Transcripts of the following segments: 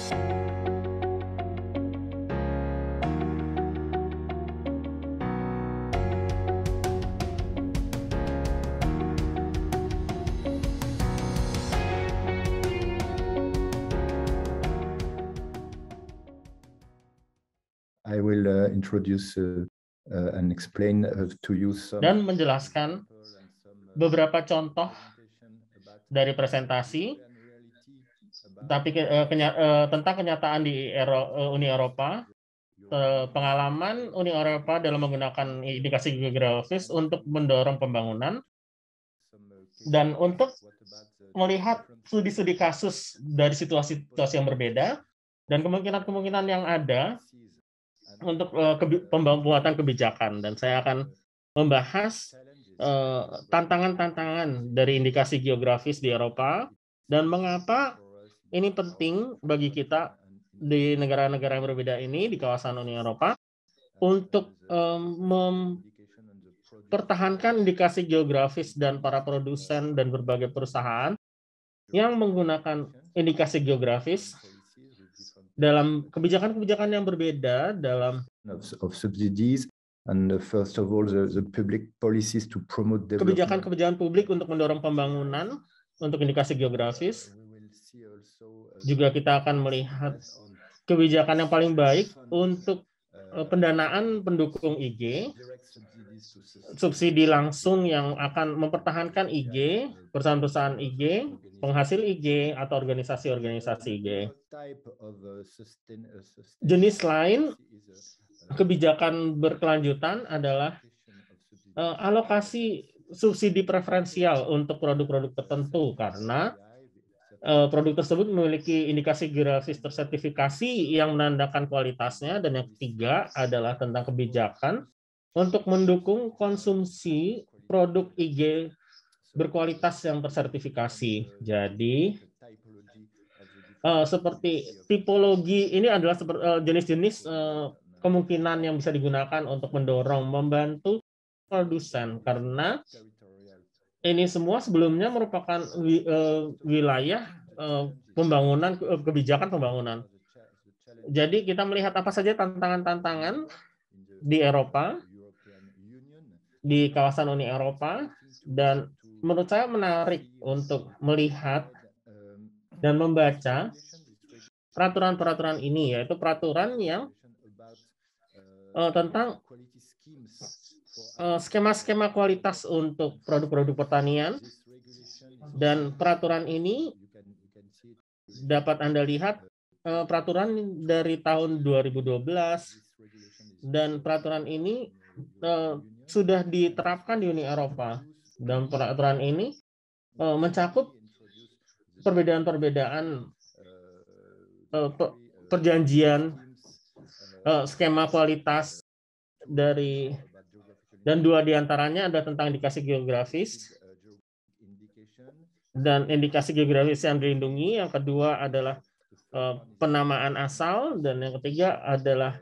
I will introduce and explain to you some dan menjelaskan beberapa contoh dari presentasi tapi tentang kenyataan di Uni Eropa, pengalaman Uni Eropa dalam menggunakan indikasi geografis untuk mendorong pembangunan, dan untuk melihat studi-studi kasus dari situasi-situasi yang berbeda dan kemungkinan-kemungkinan yang ada untuk pembuatan kebijakan. Dan saya akan membahas tantangan-tantangan dari indikasi geografis di Eropa dan mengapa ini penting bagi kita di negara-negara yang berbeda ini di kawasan Uni Eropa untuk mempertahankan indikasi geografis dan para produsen dan berbagai perusahaan yang menggunakan indikasi geografis dalam kebijakan-kebijakan yang berbeda dalam of subsidies and first of all the public policies to promote kebijakan-kebijakan publik untuk mendorong pembangunan untuk indikasi geografis. Juga kita akan melihat kebijakan yang paling baik untuk pendanaan pendukung IG, subsidi langsung yang akan mempertahankan IG, perusahaan-perusahaan IG, penghasil IG, atau organisasi-organisasi IG. Jenis lain kebijakan berkelanjutan adalah alokasi subsidi preferensial untuk produk-produk tertentu karena produk tersebut memiliki indikasi geografis tersertifikasi yang menandakan kualitasnya. Dan yang ketiga adalah tentang kebijakan untuk mendukung konsumsi produk IG berkualitas yang tersertifikasi. Jadi seperti tipologi ini adalah jenis-jenis kemungkinan yang bisa digunakan untuk membantu produsen, karena ini semua sebelumnya merupakan wilayah pembangunan, kebijakan pembangunan. Jadi kita melihat apa saja tantangan-tantangan di Eropa, di kawasan Uni Eropa, dan menurut saya menarik untuk melihat dan membaca peraturan-peraturan ini, yaitu peraturan yang tentang skema-skema kualitas untuk produk-produk pertanian. Dan peraturan ini dapat Anda lihat peraturan dari tahun 2012, dan peraturan ini sudah diterapkan di Uni Eropa. Dan peraturan ini mencakup perbedaan-perbedaan perjanjian skema kualitas dan dua diantaranya ada tentang indikasi geografis dan indikasi geografis yang dilindungi. Yang kedua adalah penamaan asal, dan yang ketiga adalah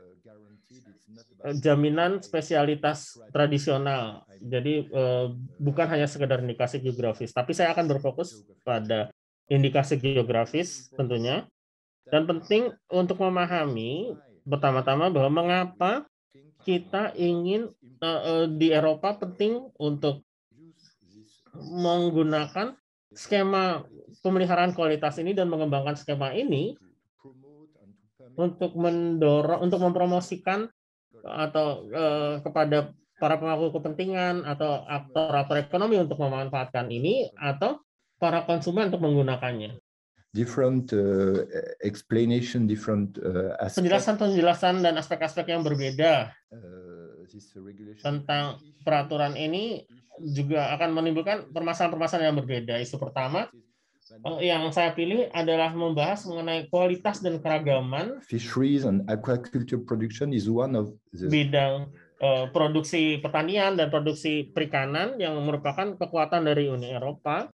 jaminan spesialitas tradisional. Jadi bukan hanya sekedar indikasi geografis, tapi saya akan berfokus pada indikasi geografis tentunya. Dan penting untuk memahami pertama-tama bahwa mengapa kita ingin di Eropa penting untuk menggunakan skema pemeliharaan kualitas ini dan mengembangkan skema ini untuk mendorong, untuk mempromosikan atau kepada para pemangku kepentingan atau aktor-aktor ekonomi untuk memanfaatkan ini, atau para konsumen untuk menggunakannya. Different explanation, different penjelasan dan aspek-aspek yang berbeda tentang peraturan ini juga akan menimbulkan permasalahan-permasalahan yang berbeda. Isu pertama yang saya pilih adalah membahas mengenai kualitas dan keragaman. Fisheries and aquaculture production is one of the bidang produksi pertanian dan produksi perikanan yang merupakan kekuatan dari Uni Eropa,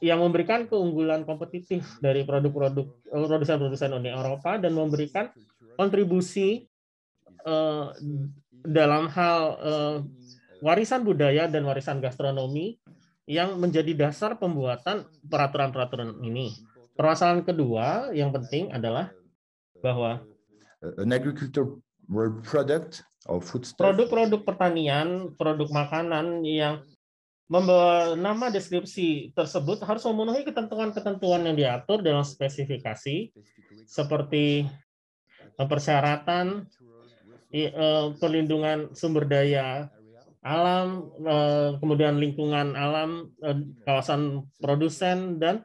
yang memberikan keunggulan kompetitif dari produk-produk produsen-produsen Uni Eropa dan memberikan kontribusi dalam hal warisan budaya dan warisan gastronomi yang menjadi dasar pembuatan peraturan-peraturan ini. Permasalahan kedua yang penting adalah bahwa an agricultural product or foodstuff produk-produk pertanian, produk makanan yang membawa nama deskripsi tersebut harus memenuhi ketentuan-ketentuan yang diatur dalam spesifikasi seperti persyaratan, perlindungan sumber daya alam, kemudian lingkungan alam, kawasan produsen, dan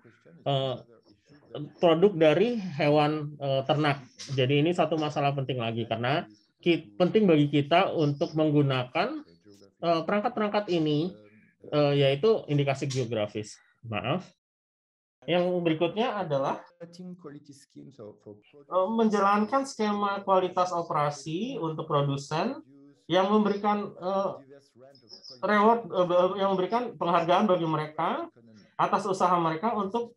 produk dari hewan ternak. Jadi ini satu masalah penting lagi karena penting bagi kita untuk menggunakan perangkat-perangkat ini, yaitu indikasi geografis. Maaf. Yang berikutnya adalah menjalankan skema kualitas operasi untuk produsen yang memberikan reward, yang memberikan penghargaan bagi mereka atas usaha mereka untuk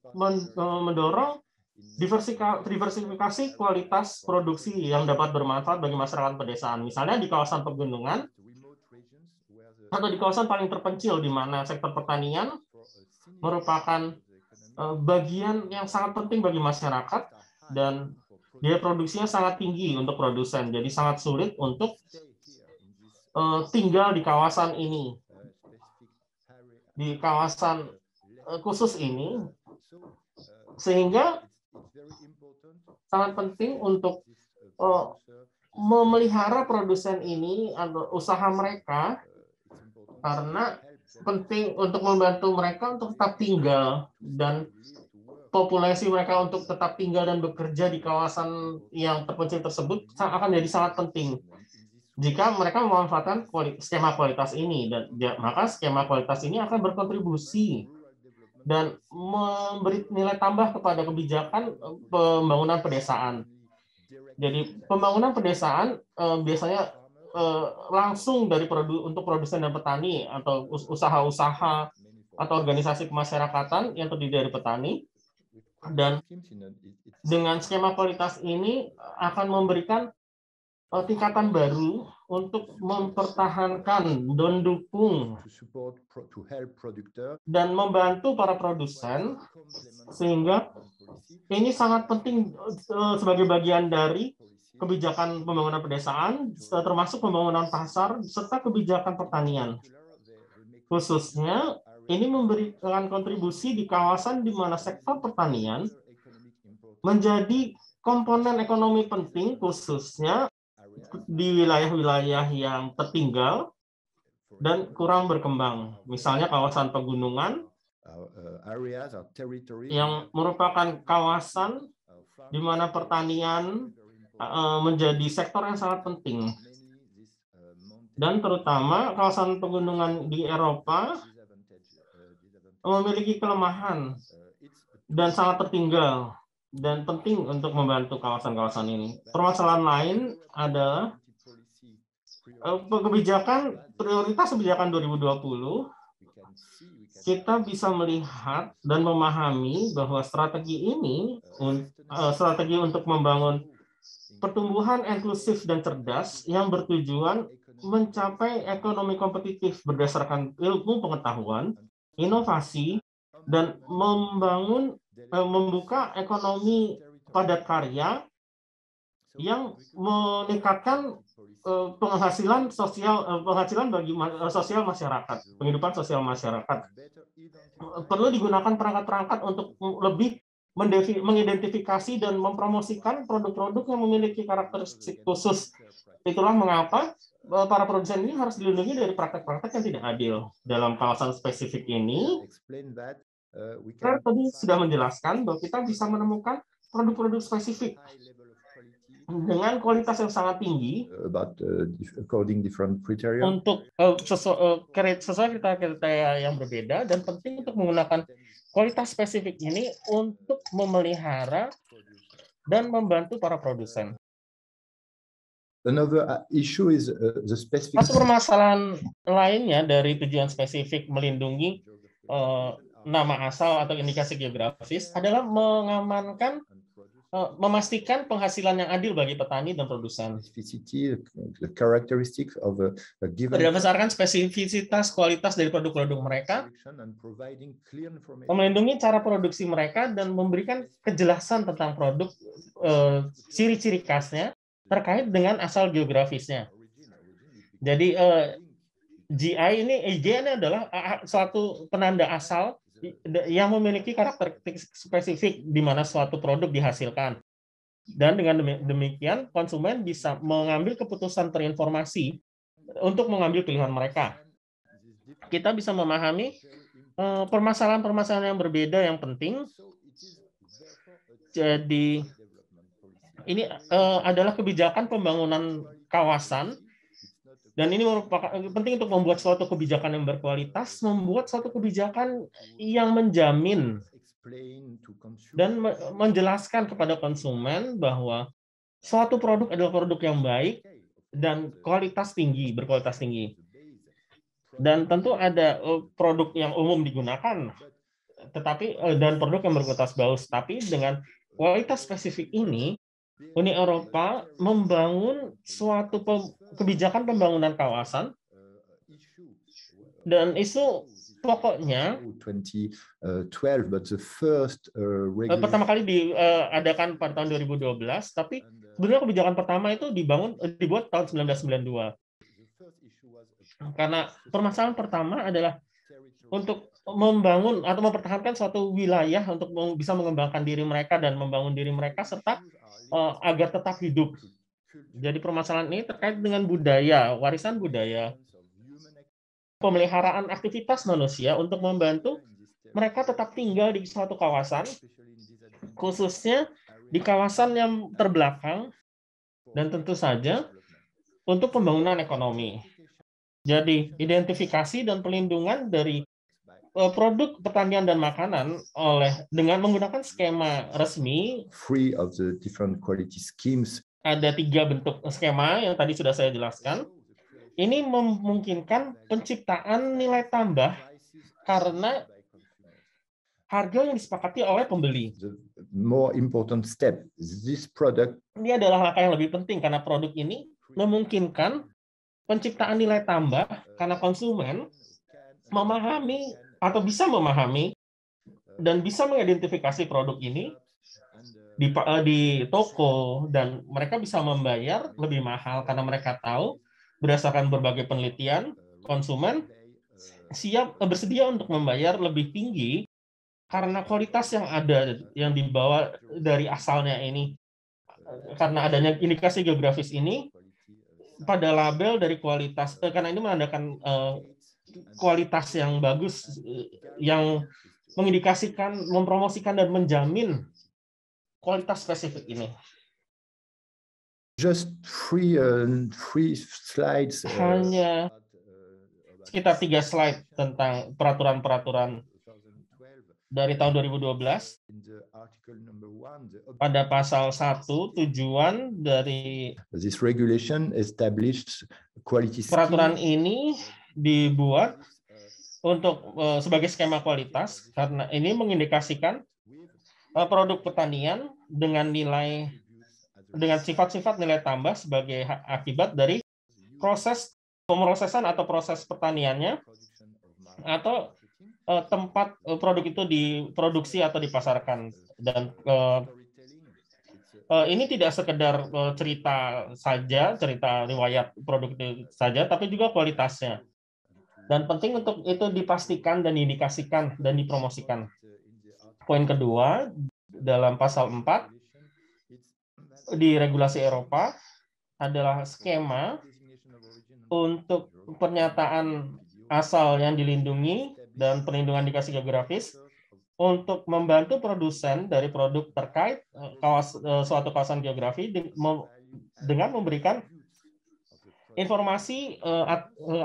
mendorong diversifikasi kualitas produksi yang dapat bermanfaat bagi masyarakat pedesaan. Misalnya di kawasan pegunungan atau di kawasan paling terpencil di mana sektor pertanian merupakan bagian yang sangat penting bagi masyarakat dan biaya produksinya sangat tinggi untuk produsen. Jadi sangat sulit untuk tinggal di kawasan ini. Di kawasan khusus ini, sehingga sangat penting untuk memelihara produsen ini atau usaha mereka, karena penting untuk membantu mereka untuk tetap tinggal dan populasi mereka untuk tetap tinggal dan bekerja di kawasan yang terpencil tersebut akan jadi sangat penting jika mereka memanfaatkan skema kualitas ini, dan maka skema kualitas ini akan berkontribusi dan memberi nilai tambah kepada kebijakan pembangunan pedesaan. Jadi pembangunan pedesaan biasanya langsung dari untuk produsen dan petani atau usaha-usaha atau organisasi kemasyarakatan yang terdiri dari petani, dan dengan skema kualitas ini akan memberikan tingkatan baru untuk mempertahankan dan dukung dan membantu para produsen, sehingga ini sangat penting sebagai bagian dari kebijakan pembangunan pedesaan, termasuk pembangunan pasar, serta kebijakan pertanian. Khususnya, ini memberikan kontribusi di kawasan di mana sektor pertanian menjadi komponen ekonomi penting, khususnya di wilayah-wilayah yang tertinggal dan kurang berkembang. Misalnya kawasan pegunungan, yang merupakan kawasan di mana pertanian menjadi sektor yang sangat penting. Dan terutama kawasan pegunungan di Eropa memiliki kelemahan dan sangat tertinggal dan penting untuk membantu kawasan-kawasan ini. Permasalahan lain adalah prioritas kebijakan 2020. Kita bisa melihat dan memahami bahwa strategi ini, strategi untuk membangun pertumbuhan inklusif dan cerdas yang bertujuan mencapai ekonomi kompetitif berdasarkan ilmu pengetahuan, inovasi, dan membuka ekonomi padat karya yang meningkatkan penghasilan bagi sosial masyarakat, penghidupan sosial masyarakat. Perlu digunakan perangkat-perangkat untuk lebih mengidentifikasi dan mempromosikan produk-produk yang memiliki karakteristik khusus. Itulah mengapa para produsen ini harus dilindungi dari praktek-praktek yang tidak adil. Dalam kawasan spesifik ini, saya tadi sudah menjelaskan bahwa kita bisa menemukan produk-produk spesifik dengan kualitas yang sangat tinggi untuk sesuai kriteria yang berbeda, dan penting untuk menggunakan kualitas spesifik ini untuk memelihara dan membantu para produsen. Satu permasalahan lainnya dari tujuan spesifik melindungi nama asal atau indikasi geografis adalah mengamankan memastikan penghasilan yang adil bagi petani dan produsen. The characteristics of a given Berdasarkan spesifisitas kualitas dari produk-produk mereka, melindungi cara produksi mereka dan memberikan kejelasan tentang produk, ciri-ciri khasnya terkait dengan asal geografisnya. Jadi GI ini adalah suatu penanda asal yang memiliki karakteristik spesifik di mana suatu produk dihasilkan. Dan dengan demikian, konsumen bisa mengambil keputusan terinformasi untuk mengambil pilihan mereka. Kita bisa memahami permasalahan-permasalahan yang berbeda yang penting. Jadi, ini adalah kebijakan pembangunan kawasan. Dan ini merupakan penting untuk membuat suatu kebijakan yang berkualitas, membuat suatu kebijakan yang menjamin dan menjelaskan kepada konsumen bahwa suatu produk adalah produk yang baik dan berkualitas tinggi. Dan tentu ada produk yang umum digunakan, dan produk yang berkualitas bagus. Tapi dengan kualitas spesifik ini, Uni Eropa membangun suatu kebijakan pembangunan kawasan dan isu pokoknya 2012, but the first pertama kali diadakan pada tahun 2012, tapi sebenarnya kebijakan pertama itu dibuat tahun 1992. Karena permasalahan pertama adalah untuk membangun atau mempertahankan suatu wilayah untuk bisa mengembangkan diri mereka dan membangun diri mereka serta agar tetap hidup. Jadi permasalahan ini terkait dengan budaya, warisan budaya, pemeliharaan aktivitas manusia untuk membantu mereka tetap tinggal di suatu kawasan, khususnya di kawasan yang terbelakang, dan tentu saja untuk pembangunan ekonomi. Jadi identifikasi dan pelindungan dari produk pertanian dan makanan dengan menggunakan skema resmi. Free of the different quality schemes. Ada 3 bentuk skema yang tadi sudah saya jelaskan. Ini memungkinkan penciptaan nilai tambah karena harga yang disepakati oleh pembeli. The more important step, this product. Ini adalah langkah yang lebih penting karena produk ini memungkinkan penciptaan nilai tambah karena konsumen memahami atau bisa memahami dan bisa mengidentifikasi produk ini di toko, dan mereka bisa membayar lebih mahal karena mereka tahu berdasarkan berbagai penelitian konsumen bersedia untuk membayar lebih tinggi karena kualitas yang dibawa dari asalnya ini, karena adanya indikasi geografis ini pada label dari kualitas, karena ini menandakan kualitas yang bagus, yang mengindikasikan, mempromosikan dan menjamin kualitas spesifik ini. Just three slides. Hanya sekitar 3 slide tentang peraturan-peraturan dari tahun 2012. Pada pasal 1, tujuan dari this regulation established quality peraturan ini dibuat untuk sebagai skema kualitas karena ini mengindikasikan produk pertanian dengan sifat-sifat nilai tambah sebagai akibat dari proses pemrosesan atau proses pertaniannya atau tempat produk itu diproduksi atau dipasarkan. Dan ini tidak sekedar cerita riwayat produk itu saja, tapi juga kualitasnya. Dan penting untuk itu dipastikan dan diindikasikan dan dipromosikan. Poin kedua, dalam pasal 4 di regulasi Eropa adalah skema untuk pernyataan asal yang dilindungi dan perlindungan indikasi geografis untuk membantu produsen dari produk terkait suatu kawasan geografi dengan memberikan informasi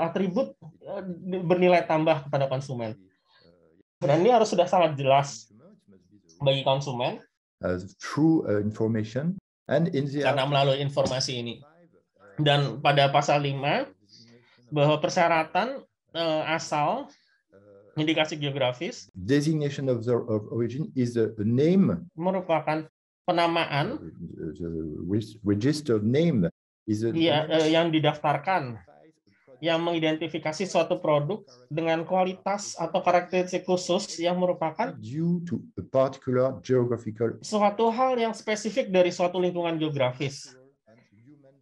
atribut bernilai tambah kepada konsumen. Dan ini harus sudah sangat jelas bagi konsumen through information and in the karena melalui informasi ini. Dan pada pasal 5 bahwa persyaratan asal indikasi geografis designation of origin is a name merupakan penamaan the registered name is yang didaftarkan, yang mengidentifikasi suatu produk dengan kualitas atau karakteristik khusus yang merupakan due to a particular geographical suatu hal yang spesifik dari suatu lingkungan geografis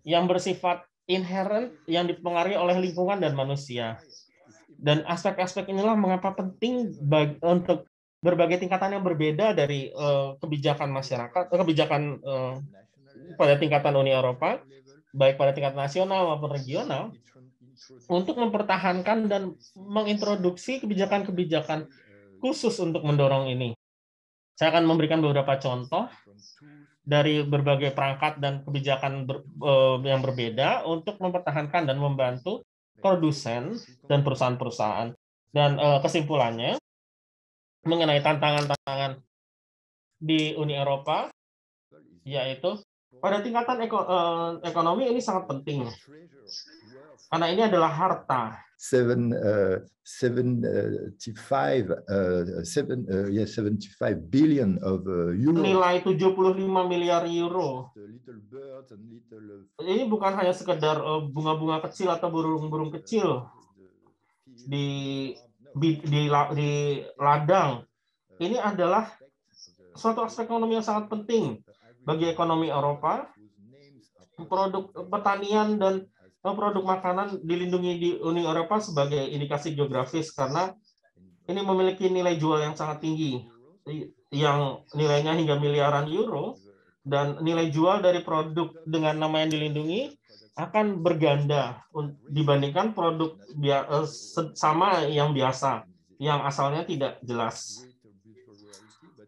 yang bersifat inherent yang dipengaruhi oleh lingkungan dan manusia. Dan aspek-aspek inilah mengapa penting untuk berbagai tingkatan yang berbeda dari kebijakan masyarakat, kebijakan pada tingkatan Uni Eropa, baik pada tingkat nasional maupun regional, untuk mempertahankan dan mengintroduksi kebijakan-kebijakan khusus untuk mendorong ini. Saya akan memberikan beberapa contoh dari berbagai perangkat dan kebijakan yang berbeda untuk mempertahankan dan membantu produsen dan perusahaan-perusahaan. Dan kesimpulannya, mengenai tantangan-tantangan di Uni Eropa, yaitu pada tingkatan ekonomi ini sangat penting. Karena ini adalah harta. 75 billion of euro. Nilai 75 miliar euro. Ini bukan hanya sekedar bunga-bunga kecil atau burung-burung kecil di ladang. Ini adalah suatu aspek ekonomi yang sangat penting bagi ekonomi Eropa. Produk pertanian dan produk makanan dilindungi di Uni Eropa sebagai indikasi geografis karena ini memiliki nilai jual yang sangat tinggi, yang nilainya hingga miliaran euro, dan nilai jual dari produk dengan nama yang dilindungi akan berganda dibandingkan produk sama yang biasa, yang asalnya tidak jelas.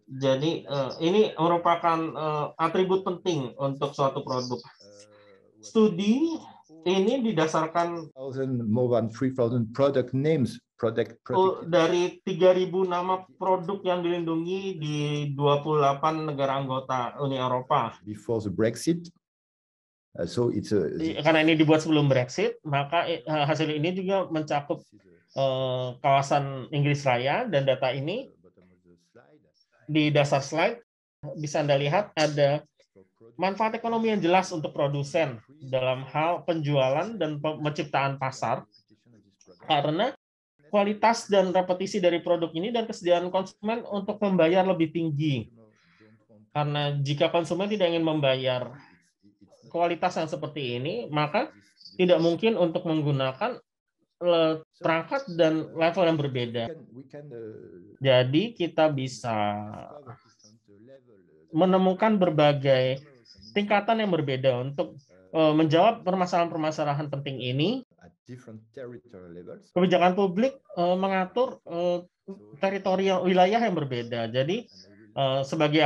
Jadi ini merupakan atribut penting untuk suatu produk. Studi ini didasarkan more than 3,000 product names, dari 3.000 nama produk yang dilindungi di 28 negara anggota Uni Eropa. Before the Brexit, karena ini dibuat sebelum Brexit, maka hasil ini juga mencakup kawasan Inggris Raya, dan data ini di dasar slide bisa Anda lihat ada manfaat ekonomi yang jelas untuk produsen dalam hal penjualan dan penciptaan pasar, karena kualitas dan repetisi dari produk ini dan kesediaan konsumen untuk membayar lebih tinggi. Karena jika konsumen tidak ingin membayar kualitas yang seperti ini, maka tidak mungkin untuk menggunakan perangkat dan level yang berbeda. Jadi kita bisa menemukan berbagai tingkatan yang berbeda untuk menjawab permasalahan-permasalahan penting ini. Kebijakan publik mengatur teritori wilayah yang berbeda. Jadi sebagai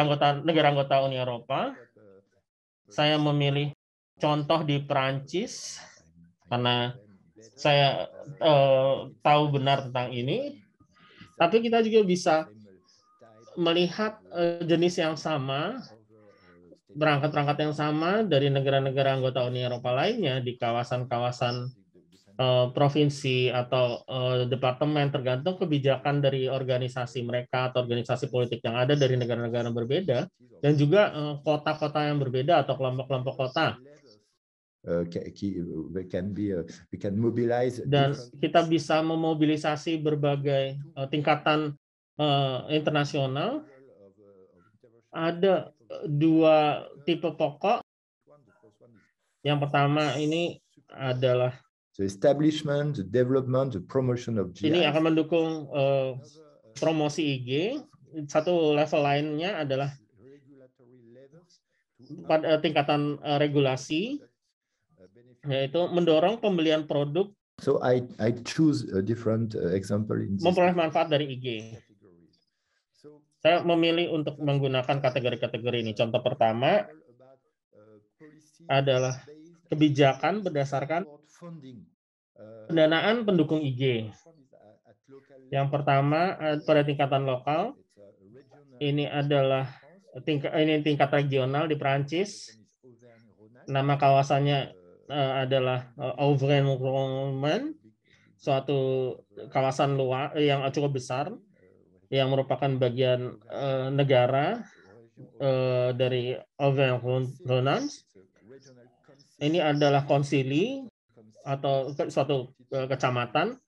negara anggota Uni Eropa, saya memilih contoh di Perancis karena saya tahu benar tentang ini. Tapi kita juga bisa melihat jenis yang sama, perangkat-perangkat yang sama dari negara-negara anggota Uni Eropa lainnya di kawasan-kawasan provinsi atau departemen, tergantung kebijakan dari organisasi mereka atau organisasi politik yang ada dari negara-negara berbeda, dan juga kota-kota yang berbeda atau kelompok-kelompok kota. Dan kita bisa memobilisasi berbagai tingkatan internasional. Ada dua tipe pokok. Yang pertama ini adalah establishment, the development, the promotion of GI. Ini akan mendukung promosi IG. Satu level lainnya adalah pada tingkatan regulasi, yaitu mendorong pembelian produk. So I choose a different example in this. Memperoleh manfaat dari IG. Saya memilih untuk menggunakan kategori-kategori ini. Contoh pertama adalah kebijakan berdasarkan pendanaan pendukung IG. Yang pertama pada tingkatan lokal, ini adalah tingkat regional di Perancis. Nama kawasannya adalah Auvergne-Rhône, suatu kawasan luar yang cukup besar, yang merupakan bagian negara dari Auvergne-Rhône. Ini adalah konsili atau suatu kecamatan,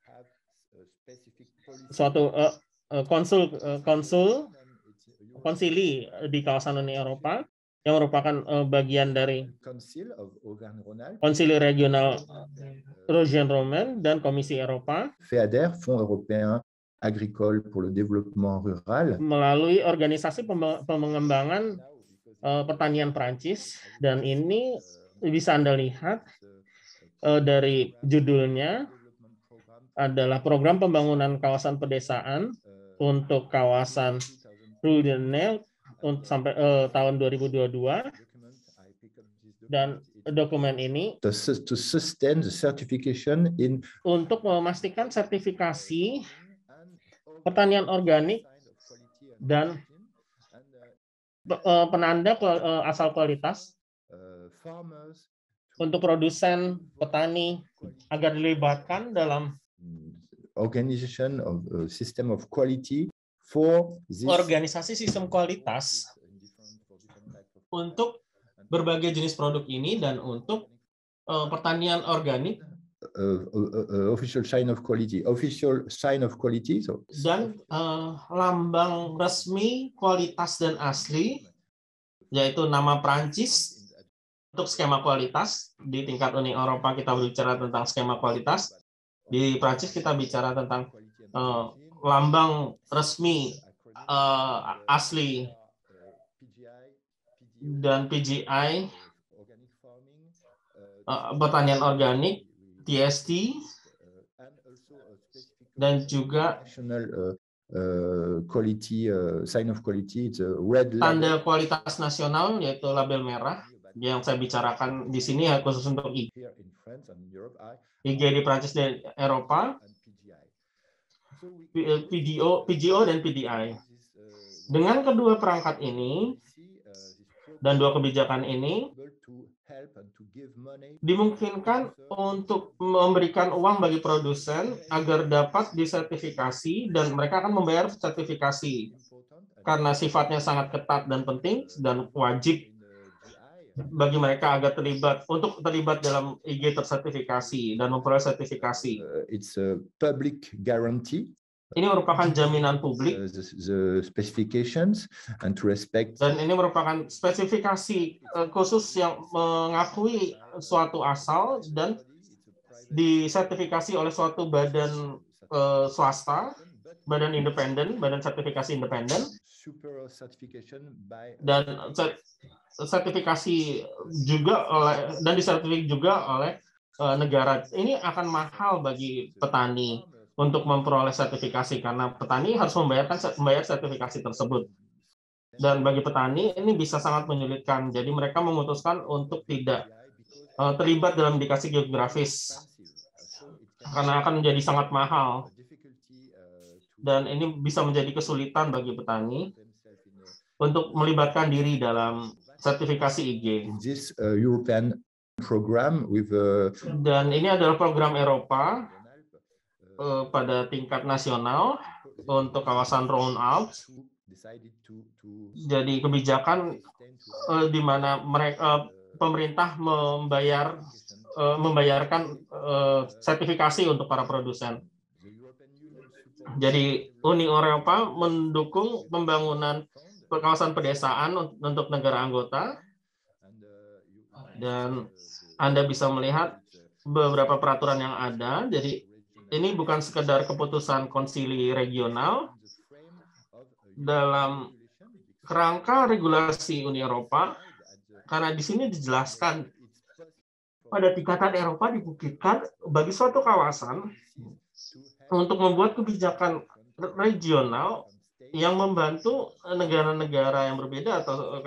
suatu konsili di kawasan Uni Eropa yang merupakan bagian dari konsili regional Auvergne-Rhône dan Komisi Eropa. FEADER, Fonds Européen Agricole pour le Développement Rural, melalui organisasi pengembangan pertanian Prancis, dan ini bisa Anda lihat dari judulnya adalah program pembangunan kawasan pedesaan untuk kawasan Rhône sampai tahun 2022, dan dokumen ini to sustain the certification in untuk memastikan sertifikasi pertanian organik dan penanda asal kualitas untuk produsen petani agar dilibatkan dalam organization of system of quality for this organisasi sistem kualitas untuk berbagai jenis produk ini dan untuk pertanian organik official sign of quality so dan lambang resmi kualitas dan asli, yaitu nama Prancis untuk skema kualitas. Di tingkat Uni Eropa kita berbicara tentang skema kualitas, di Prancis kita bicara tentang lambang resmi asli dan PGI, pertanian organik, TST, dan juga quality sign of quality, it's a red tanda kualitas nasional, yaitu label merah. Yang saya bicarakan di sini ya khusus untuk IG di Prancis dan Eropa, PGO dan PDI. Dengan kedua perangkat ini dan dua kebijakan ini dimungkinkan untuk memberikan uang bagi produsen agar dapat disertifikasi, dan mereka akan membayar sertifikasi karena sifatnya sangat ketat dan penting dan wajib bagi mereka agar terlibat dalam IG tersertifikasi dan memperoleh sertifikasi. It's a public guarantee. Ini merupakan jaminan publik, the specifications and to respect, dan ini merupakan spesifikasi khusus yang mengakui suatu asal dan disertifikasi oleh suatu badan swasta, badan independen, badan sertifikasi independen, dan sertifikasi juga dan disertifikasi juga oleh negara. Ini akan mahal bagi petani untuk memperoleh sertifikasi karena petani harus membayar sertifikasi tersebut. Dan bagi petani ini bisa sangat menyulitkan. Jadi mereka memutuskan untuk tidak terlibat dalam indikasi geografis karena akan menjadi sangat mahal. Dan ini bisa menjadi kesulitan bagi petani untuk melibatkan diri dalam sertifikasi IG. This European program with dan ini adalah program Eropa pada tingkat nasional untuk kawasan Rhône-Alpes. Jadi kebijakan di mana pemerintah membayarkan sertifikasi untuk para produsen. Jadi Uni Eropa mendukung pembangunan kawasan pedesaan untuk negara anggota, dan Anda bisa melihat beberapa peraturan yang ada. Jadi ini bukan sekedar keputusan konsili regional dalam kerangka regulasi Uni Eropa, karena di sini dijelaskan pada tingkatan Eropa dimungkinkan bagi suatu kawasan untuk membuat kebijakan regional yang membantu negara-negara yang berbeda atau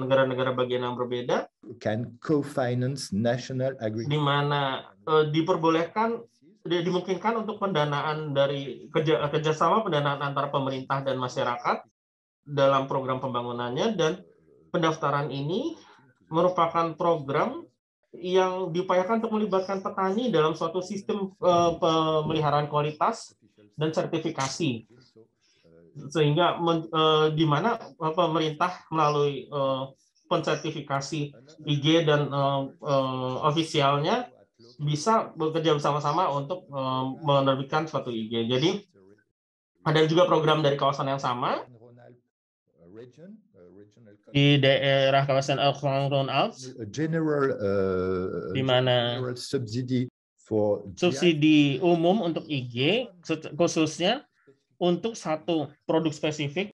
negara-negara bagian yang berbeda, can co-finance national agriculture, di mana dimungkinkan untuk pendanaan dari kerjasama pendanaan antara pemerintah dan masyarakat dalam program pembangunannya. Dan pendaftaran ini merupakan program yang diupayakan untuk melibatkan petani dalam suatu sistem pemeliharaan kualitas dan sertifikasi. sehingga di mana pemerintah melalui pensertifikasi IG dan ofisialnya bisa bekerja bersama-sama untuk menerbitkan suatu IG. Jadi ada juga program dari kawasan yang sama di daerah kawasan Rhône-Alpes, di mana subsidi umum untuk IG khususnya untuk satu produk spesifik,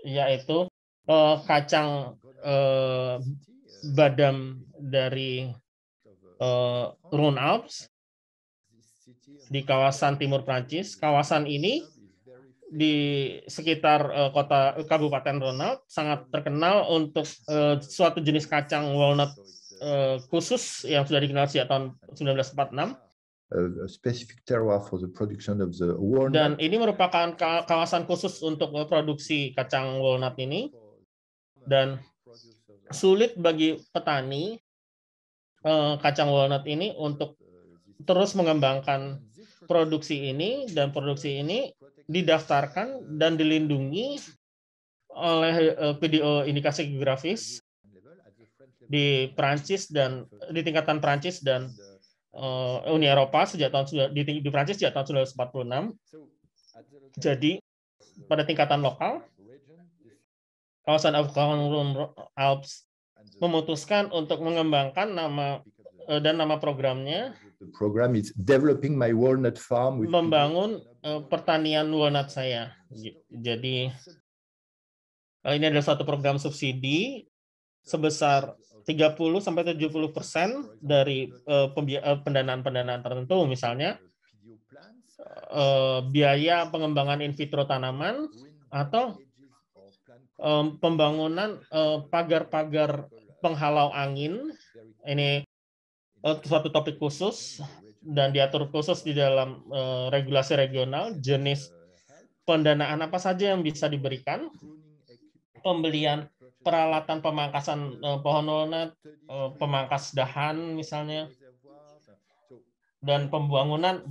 yaitu kacang badam dari Rhône-Alpes di kawasan timur Prancis. Kawasan ini di sekitar kota Kabupaten Rhône-Alpes sangat terkenal untuk suatu jenis kacang walnut khusus yang sudah dikenal sejak tahun 1946. Specific terroir for the production of the walnut. Dan ini merupakan kawasan khusus untuk produksi kacang walnut ini, dan sulit bagi petani kacang walnut ini untuk terus mengembangkan produksi ini, dan produksi ini didaftarkan dan dilindungi oleh video indikasi geografis di Prancis dan di tingkatan Prancis dan Uni Eropa sejak tahun di Prancis sejak tahun 1946. Jadi pada tingkatan lokal, kawasan Rhône-Alpes memutuskan untuk mengembangkan nama programnya. The program is developing my walnut farm with membangun pertanian walnut saya. Jadi ini adalah suatu program subsidi sebesar 30-70% dari pendanaan tertentu, misalnya biaya pengembangan in vitro tanaman atau pembangunan pagar-pagar penghalau angin. Ini suatu topik khusus dan diatur khusus di dalam regulasi regional, jenis pendanaan apa saja yang bisa diberikan, pembelian peralatan pemangkasan pohon walnut, pemangkas dahan misalnya, dan pembangunan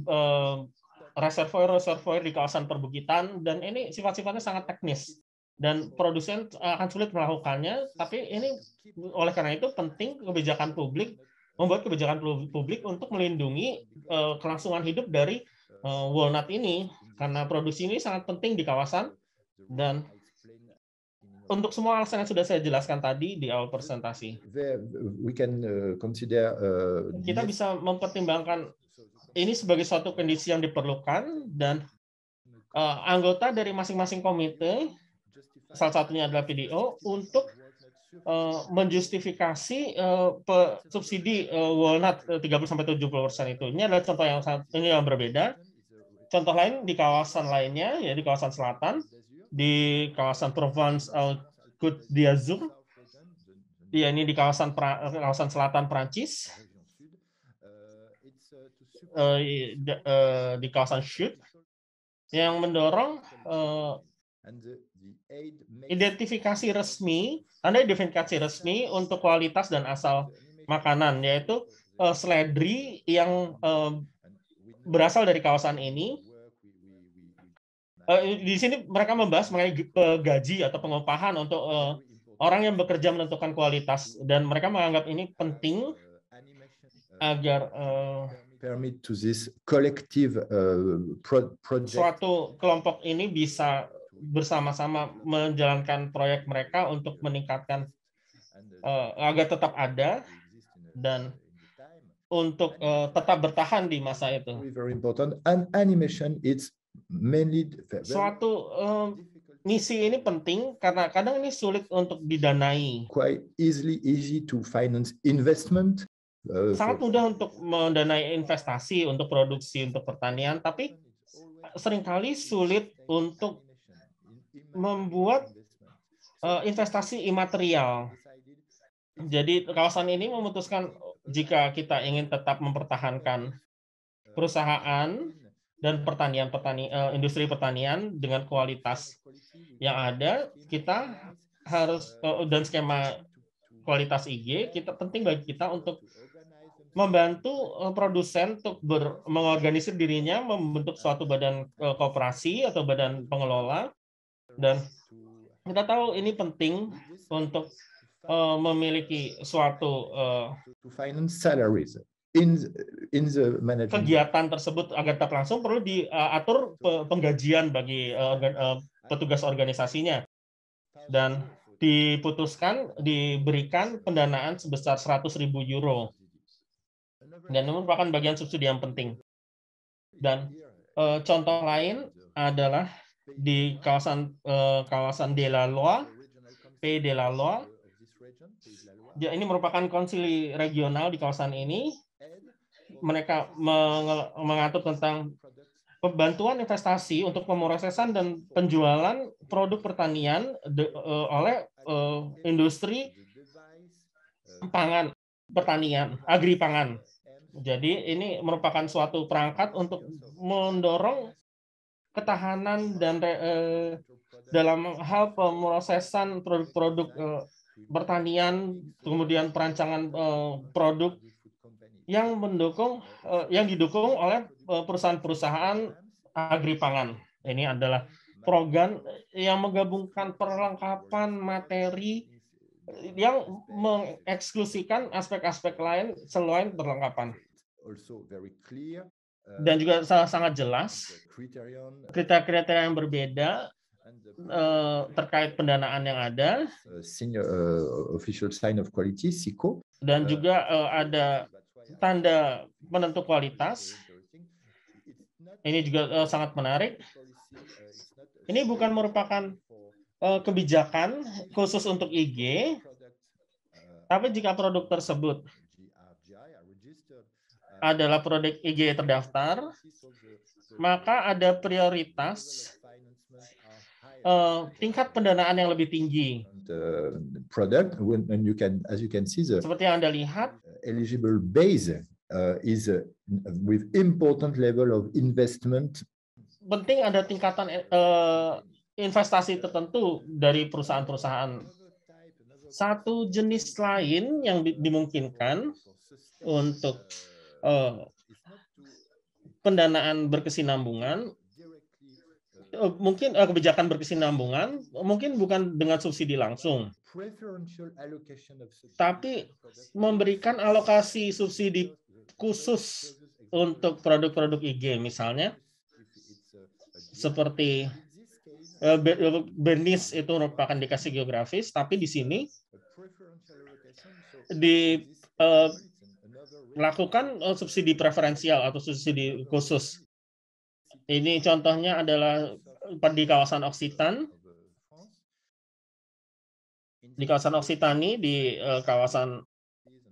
reservoir di kawasan perbukitan, dan ini sifat-sifatnya sangat teknis dan produsen akan sulit melakukannya, tapi ini oleh karena itu penting membuat kebijakan publik untuk melindungi kelangsungan hidup dari walnut ini, karena produksi ini sangat penting di kawasan. Dan untuk semua alasan yang sudah saya jelaskan tadi di awal presentasi, kita bisa mempertimbangkan ini sebagai suatu kondisi yang diperlukan, dan anggota dari masing-masing komite, salah satunya adalah PDO, untuk menjustifikasi subsidi walnut 30-70% itu. Ini adalah contoh yang berbeda. Contoh lain di kawasan lainnya, ya di kawasan selatan, di kawasan Provence-Côte d'Azur, ya ini di kawasan selatan Prancis, di kawasan Sud, yang mendorong identifikasi resmi untuk kualitas dan asal makanan, yaitu seledri yang berasal dari kawasan ini. Di sini mereka membahas mengenai gaji atau pengupahan untuk orang yang bekerja menentukan kualitas, dan mereka menganggap ini penting agar suatu kelompok ini bisa bersama-sama menjalankan proyek mereka untuk meningkatkan agar tetap ada dan untuk tetap bertahan di masa itu. Suatu misi ini penting karena kadang ini sulit untuk didanai. Sangat mudah untuk mendanai investasi untuk produksi, untuk pertanian, tapi seringkali sulit untuk membuat investasi imaterial. Jadi kawasan ini memutuskan jika kita ingin tetap mempertahankan perusahaan dan industri pertanian dengan kualitas yang ada, kita harus dan skema kualitas IG, penting bagi kita untuk membantu produsen untuk mengorganisir dirinya, membentuk suatu badan koperasi atau badan pengelola Dan kita tahu ini penting untuk memiliki suatu to finance salaries in the management. Kegiatan tersebut agar tetap langsung perlu diatur penggajian bagi petugas organisasinya, dan diputuskan diberikan pendanaan sebesar 100.000 euro, dan ini merupakan bagian subsidi yang penting. Dan contoh lain adalah di kawasan De La Loire, Pays de la Loire. Ya, ini merupakan konsili regional di kawasan ini. Mereka mengatur tentang pembantuan investasi untuk pemrosesan dan penjualan produk pertanian oleh industri pangan, pertanian, agri-pangan. Jadi ini merupakan suatu perangkat untuk mendorong ketahanan dan dalam hal pemrosesan produk-produk pertanian, kemudian perancangan produk yang didukung oleh perusahaan-perusahaan agri-pangan. Ini adalah program yang menggabungkan perlengkapan materi yang mengeksklusikan aspek-aspek lain selain perlengkapan. Dan juga sangat jelas kriteria-kriteria yang berbeda terkait pendanaan yang ada. Official sign of quality, SIQO. Dan juga ada tanda penentu kualitas. Ini juga sangat menarik. Ini bukan merupakan kebijakan khusus untuk IG, tapi jika produk tersebut adalah produk IG terdaftar, maka ada prioritas tingkat pendanaan yang lebih tinggi. Product, and you can, as you can see, the seperti yang Anda lihat, eligible base is with important level of investment. Penting ada tingkatan investasi tertentu dari perusahaan-perusahaan. Satu jenis lain yang dimungkinkan untuk pendanaan berkesinambungan, mungkin kebijakan berkesinambungan, mungkin bukan dengan subsidi langsung, tapi memberikan alokasi subsidi khusus untuk produk-produk IG, misalnya seperti Bernice itu merupakan indikasi geografis, tapi di sini dilakukan subsidi preferensial atau subsidi khusus. Ini contohnya adalah di kawasan Occitan. Di kawasan Occitanie, di kawasan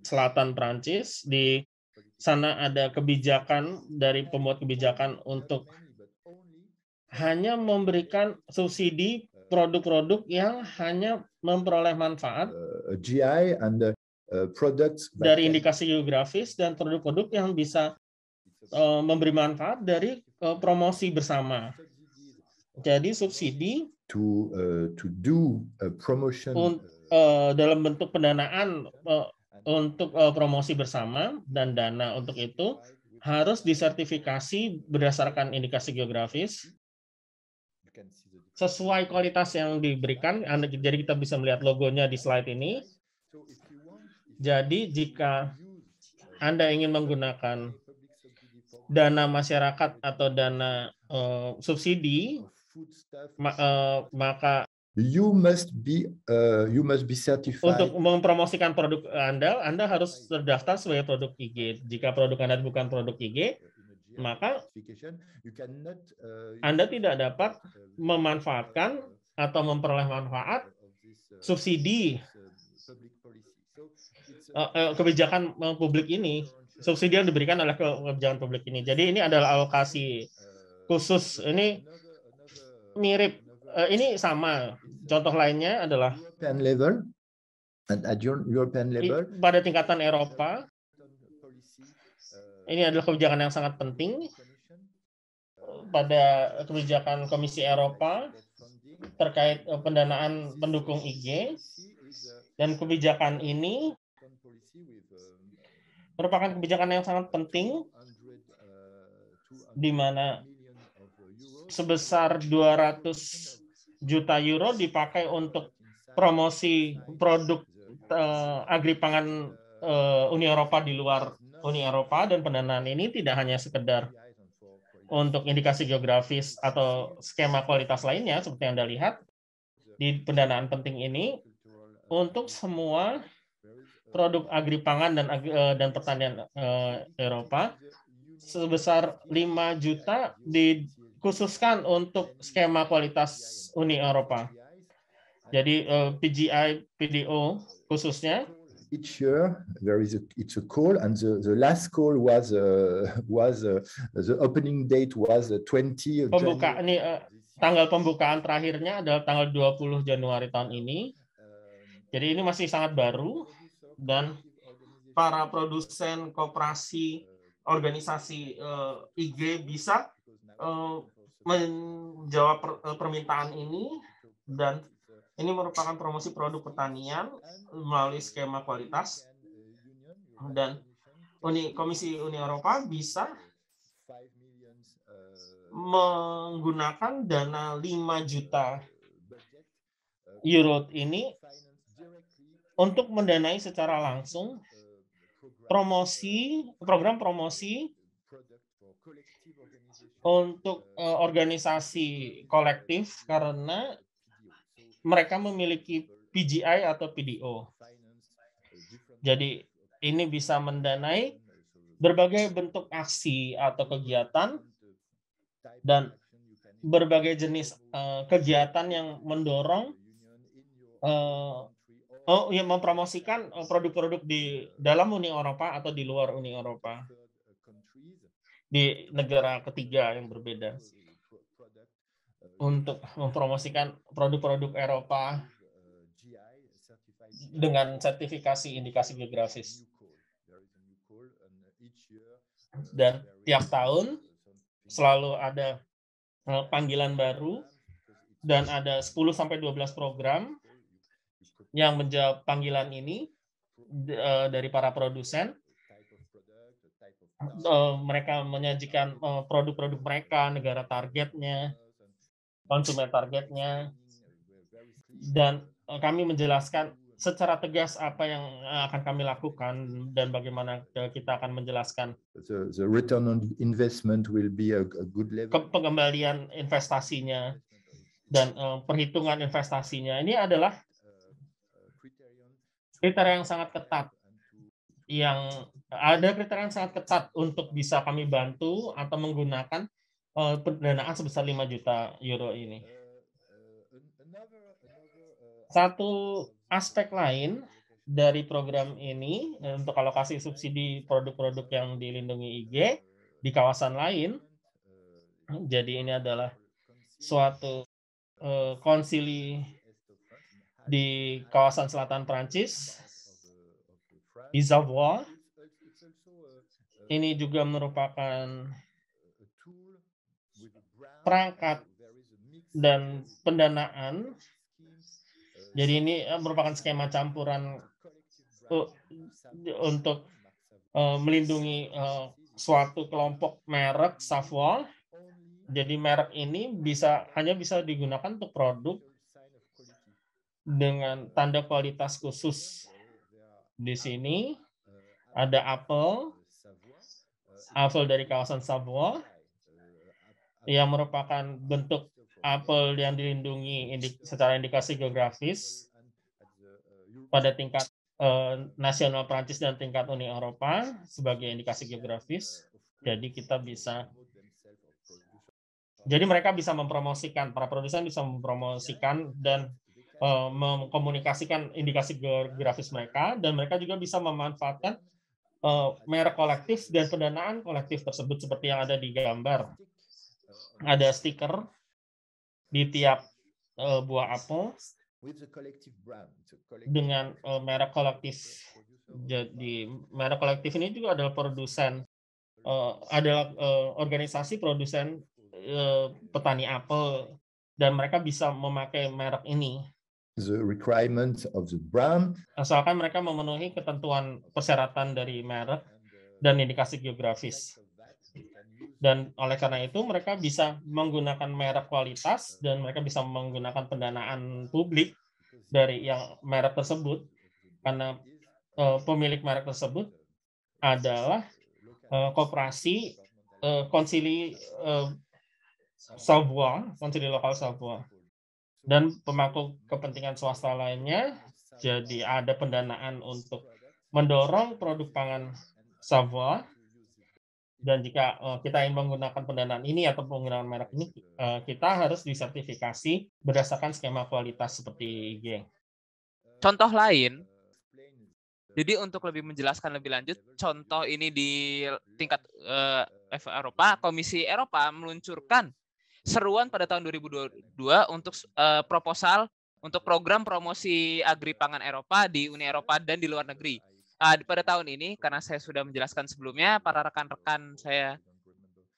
selatan Prancis, di sana ada kebijakan dari pembuat kebijakan untuk hanya memberikan subsidi produk-produk yang hanya memperoleh manfaat GI and products dari indikasi geografis dan produk-produk yang bisa memberi manfaat dari promosi bersama. Jadi subsidi to do a promotion dalam bentuk pendanaan untuk promosi bersama, dan dana untuk itu harus disertifikasi berdasarkan indikasi geografis sesuai kualitas yang diberikan. Jadi kita bisa melihat logonya di slide ini. Jadi jika Anda ingin menggunakan dana masyarakat atau dana subsidi, maka you must be certified. Untuk mempromosikan produk Anda harus terdaftar sebagai produk IG. Jika produk Anda bukan produk IG, maka Anda tidak dapat memanfaatkan atau memperoleh manfaat subsidi kebijakan publik ini. Subsidi yang diberikan oleh kebijakan publik ini. Jadi ini adalah alokasi khusus. Ini mirip, ini sama. Contoh lainnya adalah pada tingkatan Eropa. Ini adalah kebijakan yang sangat penting pada kebijakan Komisi Eropa terkait pendanaan pendukung IG, dan kebijakan ini merupakan kebijakan yang sangat penting di mana sebesar 200 juta euro dipakai untuk promosi produk agripangan Uni Eropa di luar Uni Eropa, dan pendanaan ini tidak hanya sekedar untuk indikasi geografis atau skema kualitas lainnya seperti yang Anda lihat di pendanaan penting ini untuk semua produk agripangan dan pertanian Eropa sebesar 5 juta dikhususkan untuk skema kualitas Uni Eropa. Jadi PGI, PDO khususnya. Each year it's a call, and the last call was the opening date was 20 January. Tanggal pembukaan terakhirnya adalah tanggal 20 Januari tahun ini. Jadi ini masih sangat baru, dan para produsen, koperasi, organisasi IG bisa menjawab permintaan ini, dan ini merupakan promosi produk pertanian melalui skema kualitas, dan Komisi Uni Eropa bisa menggunakan dana 5 juta euro ini untuk mendanai secara langsung program promosi untuk organisasi kolektif karena mereka memiliki PGI atau PDO. Jadi ini bisa mendanai berbagai bentuk aksi atau kegiatan dan berbagai jenis kegiatan yang mendorong mempromosikan produk-produk di dalam Uni Eropa atau di luar Uni Eropa, di negara ketiga yang berbeda, untuk mempromosikan produk-produk Eropa dengan sertifikasi indikasi geografis. Dan tiap tahun selalu ada panggilan baru, dan ada 10-12 program yang menjawab panggilan ini dari para produsen. Mereka menyajikan produk-produk mereka, negara targetnya, konsumen targetnya, dan kami menjelaskan secara tegas apa yang akan kami lakukan dan bagaimana kita akan menjelaskan. The return on investment will be a good level. Pengembalian investasinya dan perhitungan investasinya. Ini adalah kriteria yang sangat ketat, untuk bisa kami bantu atau menggunakan pendanaan sebesar 5 juta euro ini. Satu aspek lain dari program ini untuk alokasi subsidi produk-produk yang dilindungi IG di kawasan lain. Jadi ini adalah suatu konsili di kawasan selatan Prancis, di Savoie. Ini juga merupakan perangkat dan pendanaan. Jadi ini merupakan skema campuran untuk melindungi suatu kelompok merek Savoie. Jadi merek ini hanya bisa digunakan untuk produk dengan tanda kualitas khusus. Di sini ada apel dari kawasan Savoie yang merupakan bentuk apel yang dilindungi secara indikasi geografis pada tingkat nasional Prancis dan tingkat Uni Eropa sebagai indikasi geografis. Jadi mereka bisa mempromosikan, para produsen bisa mempromosikan dan mengkomunikasikan indikasi geografis mereka, dan mereka juga bisa memanfaatkan merek kolektif dan pendanaan kolektif tersebut seperti yang ada di gambar. Ada stiker di tiap buah apel dengan merek kolektif. Jadi merek kolektif ini juga adalah produsen, adalah organisasi produsen petani apel, dan mereka bisa memakai merek ini. The requirements of the brand, asalkan mereka memenuhi ketentuan persyaratan dari merek dan indikasi geografis. Dan oleh karena itu mereka bisa menggunakan merek kualitas dan mereka bisa menggunakan pendanaan publik dari yang merek tersebut karena pemilik merek tersebut adalah koperasi konsili Savoie, konsili lokal Savoie. Dan pemangku kepentingan swasta lainnya, jadi ada pendanaan untuk mendorong produk pangan Savoie. Dan jika kita ingin menggunakan pendanaan ini atau penggunaan merek ini, kita harus disertifikasi berdasarkan skema kualitas seperti IG. Contoh lain, jadi untuk lebih menjelaskan lebih lanjut, contoh ini di tingkat level Eropa, Komisi Eropa meluncurkan seruan pada tahun 2022 untuk proposal untuk program promosi agri pangan Eropa di Uni Eropa dan di luar negeri. Pada tahun ini, karena saya sudah menjelaskan sebelumnya, para rekan-rekan saya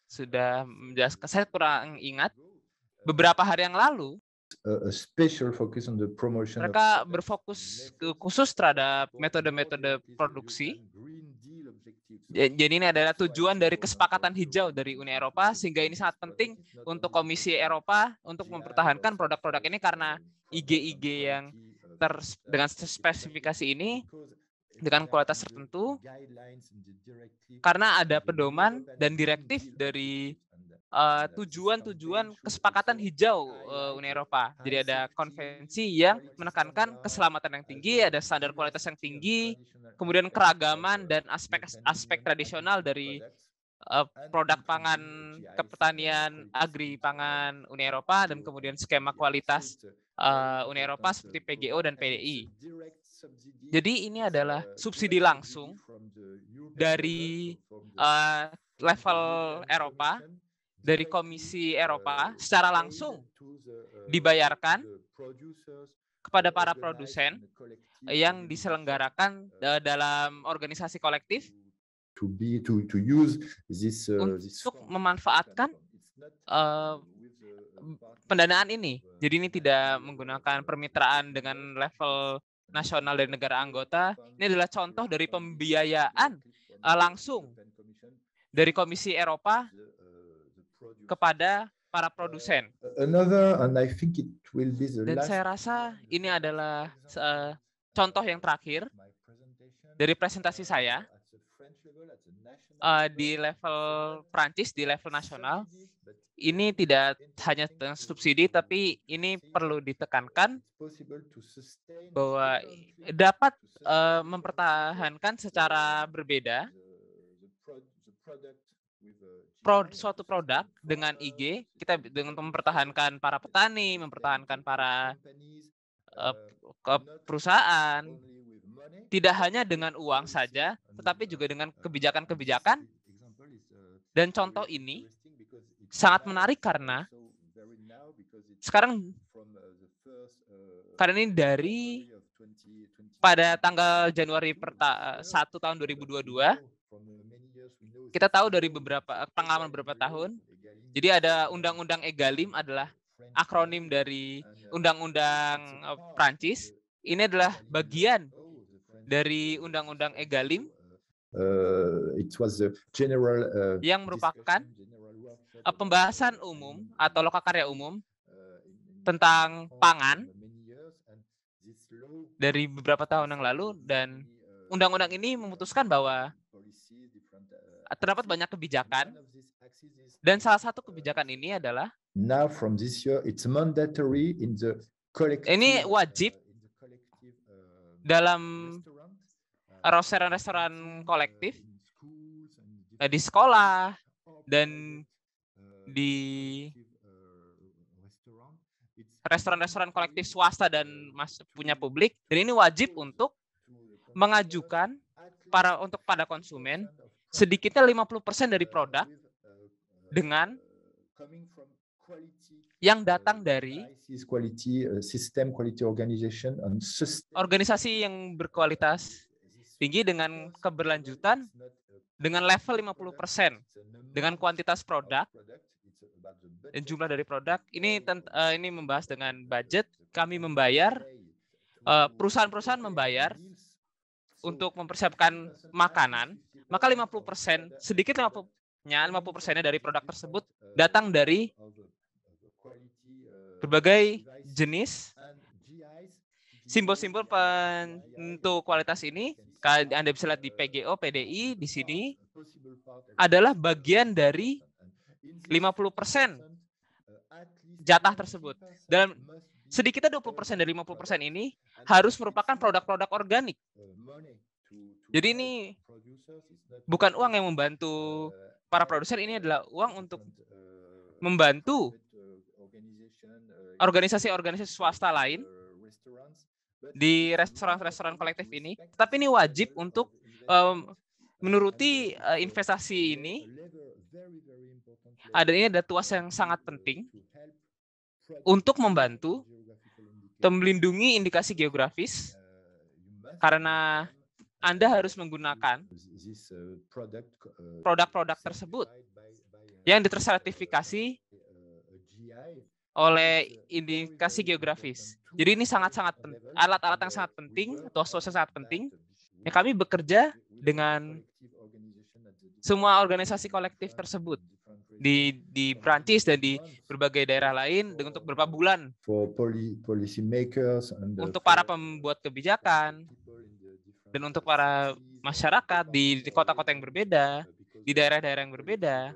sudah menjelaskan, saya kurang ingat, beberapa hari yang lalu, mereka berfokus khusus terhadap metode-metode produksi. Jadi ini adalah tujuan dari kesepakatan hijau dari Uni Eropa, sehingga ini sangat penting untuk Komisi Eropa untuk mempertahankan produk-produk ini karena IG-IG yang dengan spesifikasi ini, dengan kualitas tertentu, karena ada pedoman dan direktif dari tujuan-tujuan kesepakatan hijau Uni Eropa. Jadi ada konvensi yang menekankan keselamatan yang tinggi, ada standar kualitas yang tinggi, kemudian keragaman dan aspek tradisional dari produk pangan kepertanian agri pangan Uni Eropa, dan kemudian skema kualitas Uni Eropa seperti PGO dan PDI. Jadi ini adalah subsidi langsung dari level Eropa, dari Komisi Eropa secara langsung dibayarkan kepada para produsen yang diselenggarakan dalam organisasi kolektif untuk memanfaatkan pendanaan ini. Jadi ini tidak menggunakan permitraan dengan level nasional dari negara anggota. Ini adalah contoh dari pembiayaan langsung dari Komisi Eropa kepada para produsen. Dan saya rasa ini adalah contoh yang terakhir dari presentasi saya di level Prancis, di level nasional. Ini tidak hanya tentang subsidi, tapi ini perlu ditekankan bahwa dapat mempertahankan secara berbeda suatu produk dengan IG, kita dengan mempertahankan para petani, mempertahankan para perusahaan, tidak hanya dengan uang saja, tetapi juga dengan kebijakan-kebijakan. Dan contoh ini sangat menarik karena sekarang ini dari pada tanggal Januari 1 tahun 2022, kita tahu dari pengalaman beberapa tahun, jadi ada Undang-Undang Egalim adalah akronim dari Undang-Undang Prancis. Ini adalah bagian dari Undang-Undang Egalim yang merupakan pembahasan umum atau lokakarya umum tentang pangan dari beberapa tahun yang lalu, dan undang-undang ini memutuskan bahwa terdapat banyak kebijakan, dan salah satu kebijakan ini adalah ini wajib dalam restoran-restoran kolektif di sekolah dan di restoran-restoran kolektif swasta dan punya publik, dan ini wajib untuk mengajukan pada konsumen sedikitnya 50% dari produk dengan yang datang dari organisasi yang berkualitas tinggi dengan keberlanjutan dengan level 50% dengan kuantitas produk dan jumlah dari produk. Ini membahas dengan budget. Kami membayar, perusahaan-perusahaan membayar untuk mempersiapkan makanan, maka 50%, sedikit 50%-nya dari produk tersebut datang dari berbagai jenis simbol-simbol penentu kualitas ini. Anda bisa lihat di PGO, PDI di sini adalah bagian dari 50% jatah tersebut. Dalam sedikitnya 20% dari 50% ini harus merupakan produk-produk organik. Jadi ini bukan uang yang membantu para produsen, ini adalah uang untuk membantu organisasi-organisasi swasta lain di restoran-restoran kolektif ini. Tetapi ini wajib untuk menuruti investasi ini. Ini ada tuas yang sangat penting untuk membantu melindungi indikasi geografis, karena Anda harus menggunakan produk-produk tersebut yang tersertifikasi oleh indikasi geografis. Jadi ini sangat-sangat alat-alat yang sangat penting, tuas-tuas yang sangat penting. Ya, kami bekerja dengan semua organisasi kolektif tersebut di Prancis dan di berbagai daerah lain untuk beberapa bulan. Untuk para pembuat kebijakan dan untuk para masyarakat di kota-kota yang berbeda, di daerah-daerah yang berbeda,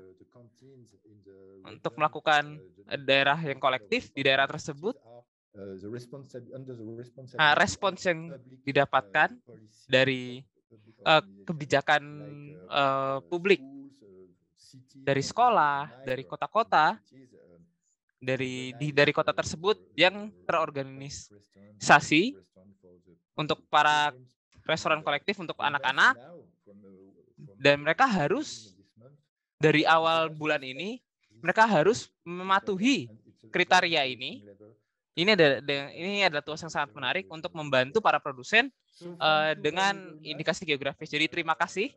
untuk melakukan daerah yang kolektif di daerah tersebut. Nah, respons yang didapatkan dari kebijakan publik, dari sekolah, dari kota-kota, dari kota tersebut yang terorganisasi untuk para restoran kolektif untuk anak-anak, dan mereka harus dari awal bulan ini mereka harus mematuhi kriteria ini. Ini adalah tuas yang sangat menarik untuk membantu para produsen dengan indikasi geografis. Jadi terima kasih.